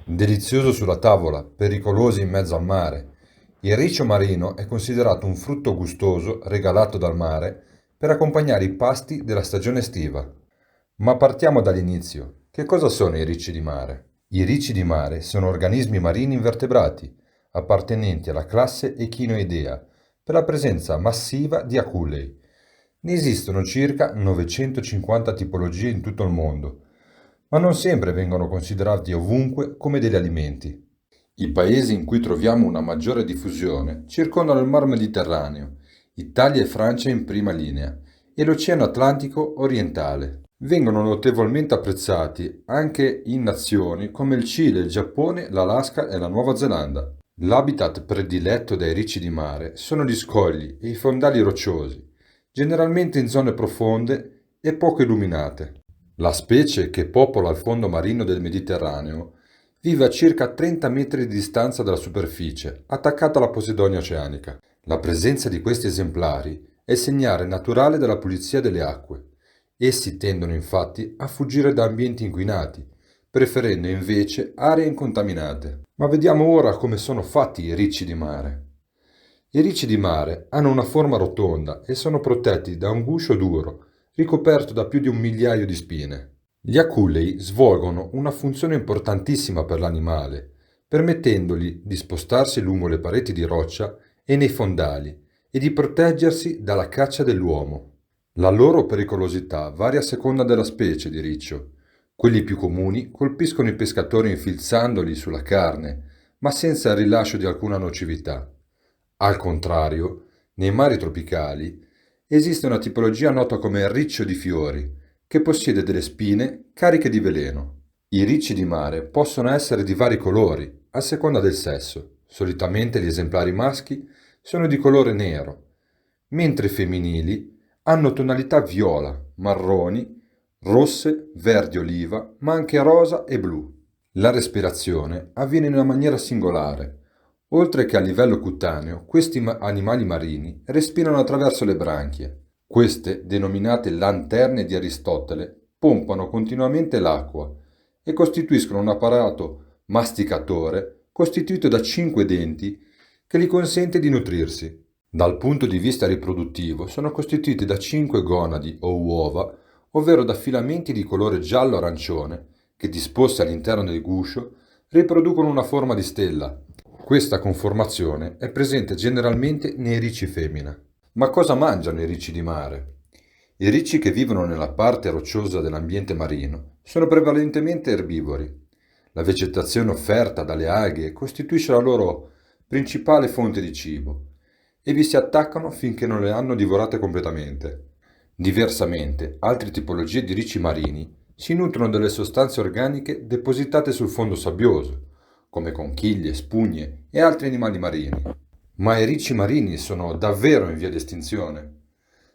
Delizioso sulla tavola, pericoloso in mezzo al mare. Il riccio marino è considerato un frutto gustoso regalato dal mare per accompagnare i pasti della stagione estiva. Ma partiamo dall'inizio. Che cosa sono i ricci di mare? I ricci di mare sono organismi marini invertebrati, appartenenti alla classe Echinoidea, per la presenza massiva di aculei. Ne esistono circa 950 tipologie in tutto il mondo, ma non sempre vengono considerati ovunque come degli alimenti. I paesi in cui troviamo una maggiore diffusione circondano il Mar Mediterraneo, Italia e Francia in prima linea, e l'Oceano Atlantico orientale. Vengono notevolmente apprezzati anche in nazioni come il Cile, il Giappone, l'Alaska e la Nuova Zelanda. L'habitat prediletto dai ricci di mare sono gli scogli e i fondali rocciosi, generalmente in zone profonde e poco illuminate. La specie, che popola il fondo marino del Mediterraneo, vive a circa 30 metri di distanza dalla superficie, attaccata alla Posidonia oceanica. La presenza di questi esemplari è segnale naturale della pulizia delle acque. Essi tendono infatti a fuggire da ambienti inquinati, preferendo invece aree incontaminate. Ma vediamo ora come sono fatti i ricci di mare. I ricci di mare hanno una forma rotonda e sono protetti da un guscio duro, ricoperto da più di 1 migliaio di spine. Gli aculei svolgono una funzione importantissima per l'animale, permettendogli di spostarsi lungo le pareti di roccia e nei fondali e di proteggersi dalla caccia dell'uomo. La loro pericolosità varia a seconda della specie di riccio. Quelli più comuni colpiscono i pescatori infilzandoli sulla carne, ma senza il rilascio di alcuna nocività. Al contrario, nei mari tropicali esiste una tipologia nota come riccio di fiori, che possiede delle spine cariche di veleno. I ricci di mare possono essere di vari colori, a seconda del sesso. Solitamente gli esemplari maschi sono di colore nero, mentre i femminili hanno tonalità viola, marroni, rosse, verdi oliva, ma anche rosa e blu. La respirazione avviene in una maniera singolare. Oltre che a livello cutaneo, questi animali marini respirano attraverso le branchie. Queste, denominate lanterne di Aristotele, pompano continuamente l'acqua e costituiscono un apparato masticatore costituito da 5 denti che gli consente di nutrirsi. Dal punto di vista riproduttivo sono costituiti da 5 gonadi o uova, ovvero da filamenti di colore giallo-arancione che, disposti all'interno del guscio, riproducono una forma di stella. Questa conformazione è presente generalmente nei ricci femmina. Ma cosa mangiano i ricci di mare? I ricci che vivono nella parte rocciosa dell'ambiente marino sono prevalentemente erbivori. La vegetazione offerta dalle alghe costituisce la loro principale fonte di cibo e vi si attaccano finché non le hanno divorate completamente. Diversamente, altre tipologie di ricci marini si nutrono delle sostanze organiche depositate sul fondo sabbioso, come conchiglie, spugne e altri animali marini. Ma i ricci marini sono davvero in via di estinzione?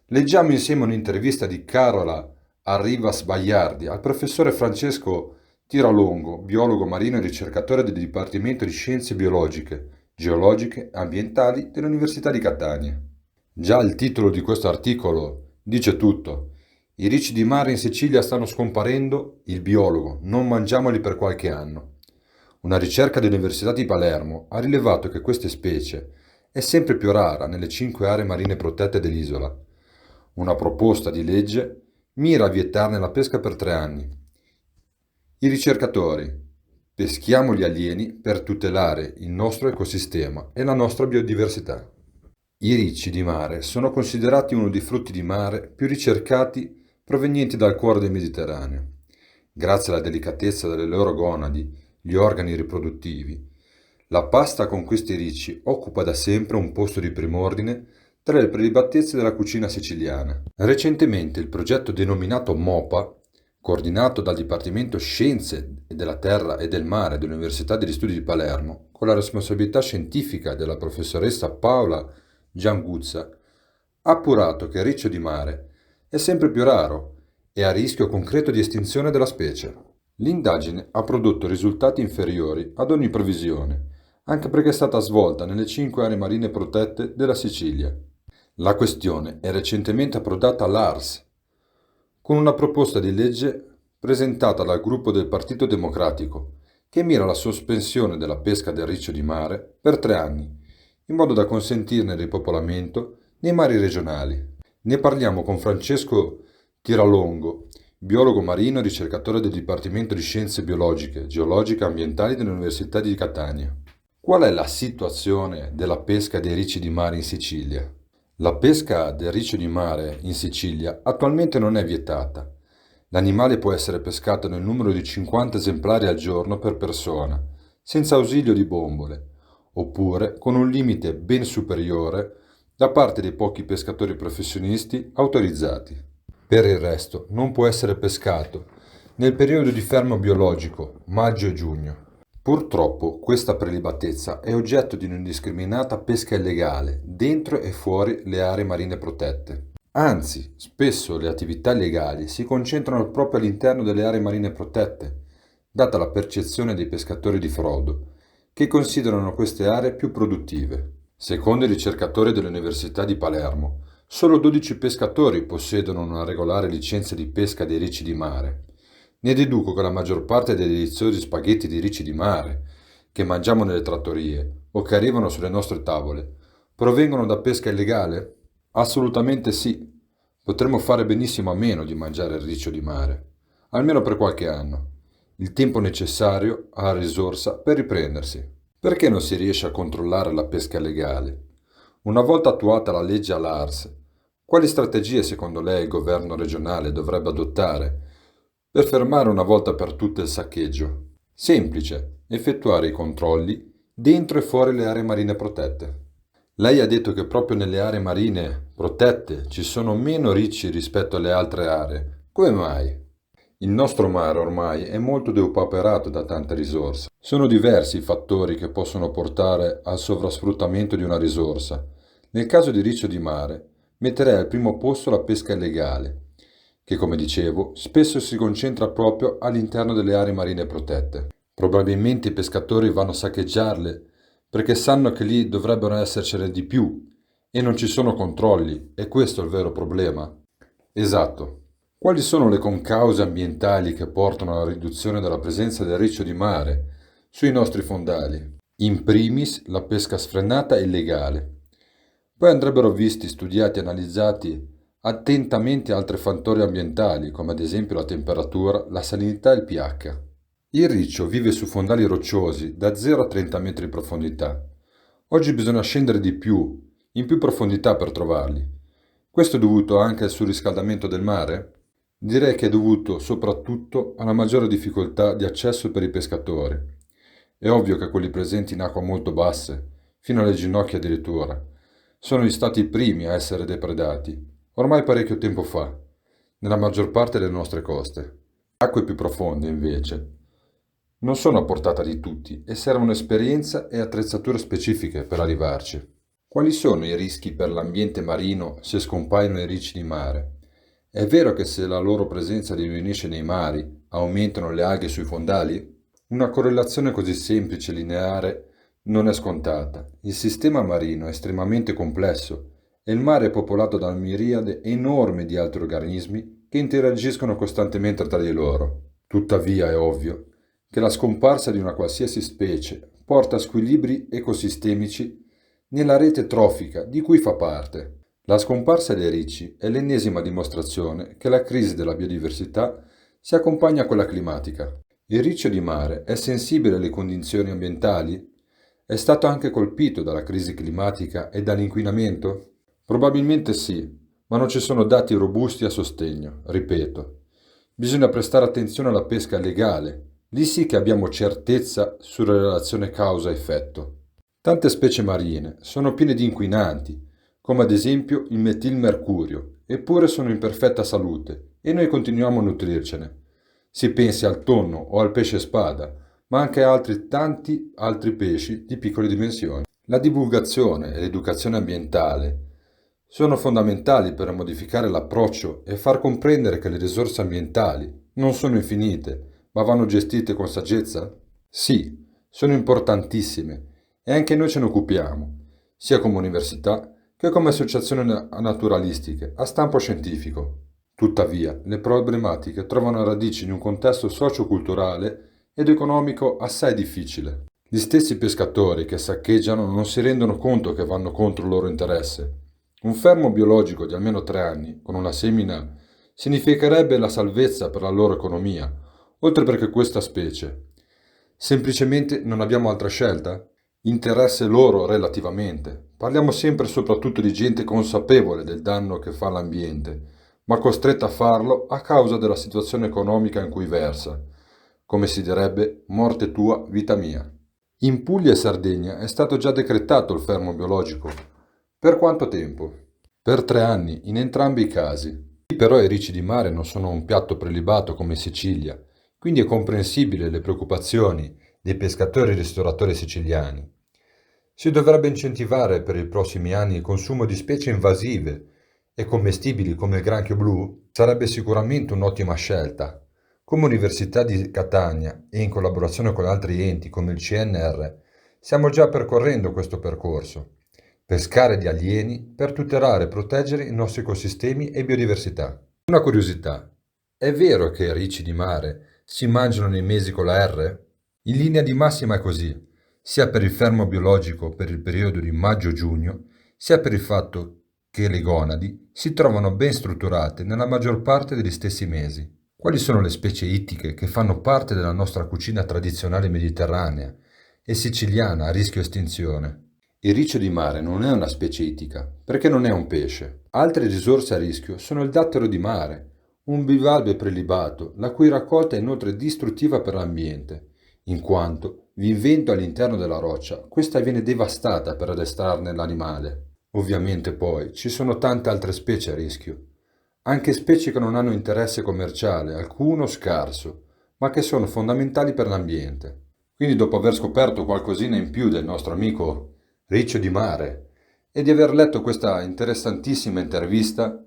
Leggiamo insieme un'intervista di Carola Arrivas Bagliardi al professore Francesco Tiralongo, biologo marino e ricercatore del Dipartimento di Scienze Biologiche, Geologiche e Ambientali dell'Università di Catania. Già il titolo di questo articolo dice tutto. I ricci di mare in Sicilia stanno scomparendo, il biologo, non mangiamoli per qualche anno. Una ricerca dell'Università di Palermo ha rilevato che queste specie è sempre più rara nelle 5 aree marine protette dell'isola. Una proposta di legge mira a vietarne la pesca per 3 anni. I ricercatori: peschiamo gli alieni per tutelare il nostro ecosistema e la nostra biodiversità. I ricci di mare sono considerati uno dei frutti di mare più ricercati provenienti dal cuore del Mediterraneo. Grazie alla delicatezza delle loro gonadi, gli organi riproduttivi, la pasta con questi ricci occupa da sempre un posto di prim'ordine tra le prelibatezze della cucina siciliana. Recentemente il progetto denominato MOPA, coordinato dal Dipartimento Scienze della Terra e del Mare dell'Università degli Studi di Palermo, con la responsabilità scientifica della professoressa Paola Gianguzza, ha appurato che il riccio di mare è sempre più raro e a rischio concreto di estinzione della specie. L'indagine ha prodotto risultati inferiori ad ogni previsione, anche perché è stata svolta nelle 5 aree marine protette della Sicilia. La questione è recentemente approdata all'ARS, con una proposta di legge presentata dal gruppo del Partito Democratico, che mira alla sospensione della pesca del riccio di mare per 3 anni, in modo da consentirne il ripopolamento nei mari regionali. Ne parliamo con Francesco Tiralongo, biologo marino e ricercatore del Dipartimento di Scienze Biologiche, Geologiche e Ambientali dell'Università di Catania. Qual è la situazione della pesca dei ricci di mare in Sicilia? La pesca del riccio di mare in Sicilia attualmente non è vietata. L'animale può essere pescato nel numero di 50 esemplari al giorno per persona, senza ausilio di bombole, oppure con un limite ben superiore da parte dei pochi pescatori professionisti autorizzati. Per il resto non può essere pescato nel periodo di fermo biologico, maggio e giugno. Purtroppo questa prelibatezza è oggetto di un'indiscriminata pesca illegale dentro e fuori le aree marine protette. Anzi, spesso le attività illegali si concentrano proprio all'interno delle aree marine protette, data la percezione dei pescatori di frodo, che considerano queste aree più produttive. Secondo i ricercatori dell'Università di Palermo, solo 12 pescatori possiedono una regolare licenza di pesca dei ricci di mare. Ne deduco che la maggior parte dei deliziosi spaghetti di ricci di mare che mangiamo nelle trattorie o che arrivano sulle nostre tavole provengono da pesca illegale? Assolutamente sì. Potremmo fare benissimo a meno di mangiare il riccio di mare, almeno per qualche anno, il tempo necessario alla risorsa per riprendersi. Perché non si riesce a controllare la pesca legale? Una volta attuata la legge all'ARS, quali strategie secondo lei il governo regionale dovrebbe adottare per fermare una volta per tutte il saccheggio? Semplice, effettuare i controlli dentro e fuori le aree marine protette. Lei ha detto che proprio nelle aree marine protette ci sono meno ricci rispetto alle altre aree. Come mai? Il nostro mare ormai è molto depauperato da tante risorse. Sono diversi i fattori che possono portare al sovrasfruttamento di una risorsa. Nel caso di riccio di mare, metterei al primo posto la pesca illegale, che come dicevo spesso si concentra proprio all'interno delle aree marine protette. Probabilmente i pescatori vanno a saccheggiarle perché sanno che lì dovrebbero essercene di più e non ci sono controlli, e questo è il vero problema. Esatto. Quali sono le concause ambientali che portano alla riduzione della presenza del riccio di mare sui nostri fondali? In primis la pesca sfrenata e illegale. Poi andrebbero visti, studiati e analizzati attentamente altri fattori ambientali, come ad esempio la temperatura, la salinità e il pH. Il riccio vive su fondali rocciosi da 0 a 30 metri di profondità. Oggi bisogna scendere di più, in più profondità per trovarli. Questo è dovuto anche al surriscaldamento del mare? Direi che è dovuto soprattutto alla maggiore difficoltà di accesso per i pescatori. È ovvio che quelli presenti in acque molto basse, fino alle ginocchia addirittura, sono stati i primi a essere depredati, ormai parecchio tempo fa, nella maggior parte delle nostre coste. Acque più profonde, invece, non sono a portata di tutti e servono esperienza e attrezzature specifiche per arrivarci. Quali sono i rischi per l'ambiente marino se scompaiono i ricci di mare? È vero che se la loro presenza diminuisce nei mari, aumentano le alghe sui fondali? Una correlazione così semplice e lineare non è scontata. Il sistema marino è estremamente complesso e il mare è popolato da una miriade enorme di altri organismi che interagiscono costantemente tra di loro. Tuttavia è ovvio che la scomparsa di una qualsiasi specie porta a squilibri ecosistemici nella rete trofica di cui fa parte. La scomparsa dei ricci è l'ennesima dimostrazione che la crisi della biodiversità si accompagna a quella climatica. Il riccio di mare è sensibile alle condizioni ambientali? È stato anche colpito dalla crisi climatica e dall'inquinamento? Probabilmente sì, ma non ci sono dati robusti a sostegno, ripeto. Bisogna prestare attenzione alla pesca legale, lì sì che abbiamo certezza sulla relazione causa-effetto. Tante specie marine sono piene di inquinanti, come ad esempio il metilmercurio, eppure sono in perfetta salute e noi continuiamo a nutrircene. Si pensi al tonno o al pesce spada, ma anche a tanti altri pesci di piccole dimensioni. La divulgazione e l'educazione ambientale sono fondamentali per modificare l'approccio e far comprendere che le risorse ambientali non sono infinite, ma vanno gestite con saggezza? Sì, sono importantissime e anche noi ce ne occupiamo, sia come università che come associazioni naturalistiche a stampo scientifico. Tuttavia, le problematiche trovano radici in un contesto socio-culturale ed economico assai difficile. Gli stessi pescatori che saccheggiano non si rendono conto che vanno contro il loro interesse. Un fermo biologico di almeno 3 anni, con una semina, significherebbe la salvezza per la loro economia, oltre perché questa specie. Semplicemente non abbiamo altra scelta? Interesse loro relativamente. Parliamo sempre e soprattutto di gente consapevole del danno che fa all'ambiente, ma costretta a farlo a causa della situazione economica in cui versa. Come si direbbe, morte tua, vita mia. In Puglia e Sardegna è stato già decretato il fermo biologico. Per quanto tempo? Per 3 anni, in entrambi i casi. Qui però i ricci di mare non sono un piatto prelibato come in Sicilia, quindi è comprensibile le preoccupazioni dei pescatori e ristoratori siciliani. Si dovrebbe incentivare per i prossimi anni il consumo di specie invasive e commestibili come il granchio blu? Sarebbe sicuramente un'ottima scelta. Come Università di Catania e in collaborazione con altri enti come il CNR, stiamo già percorrendo questo percorso. Pescare gli alieni per tutelare e proteggere i nostri ecosistemi e biodiversità. Una curiosità, è vero che i ricci di mare si mangiano nei mesi con la R? In linea di massima è così, sia per il fermo biologico per il periodo di maggio-giugno, sia per il fatto che le gonadi si trovano ben strutturate nella maggior parte degli stessi mesi. Quali sono le specie ittiche che fanno parte della nostra cucina tradizionale mediterranea e siciliana a rischio estinzione? Il riccio di mare non è una specie ittica, perché non è un pesce. Altre risorse a rischio sono il dattero di mare, un bivalve prelibato, la cui raccolta è inoltre distruttiva per l'ambiente, in quanto, vivendo all'interno della roccia, questa viene devastata per addestrarne l'animale. Ovviamente poi ci sono tante altre specie a rischio, anche specie che non hanno interesse commerciale, alcuno scarso, ma che sono fondamentali per l'ambiente. Quindi dopo aver scoperto qualcosina in più del nostro amico riccio di mare e di aver letto questa interessantissima intervista,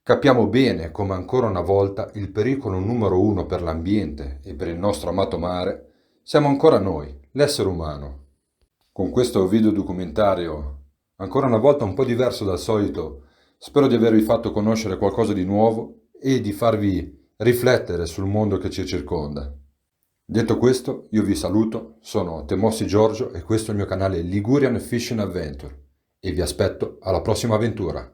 capiamo bene come ancora una volta il pericolo numero 1 per l'ambiente e per il nostro amato mare siamo ancora noi, l'essere umano. Con questo video documentario, ancora una volta un po' diverso dal solito, spero di avervi fatto conoscere qualcosa di nuovo e di farvi riflettere sul mondo che ci circonda. Detto questo, io vi saluto, sono Temossi Giorgio e questo è il mio canale Ligurian Fishing Adventure e vi aspetto alla prossima avventura.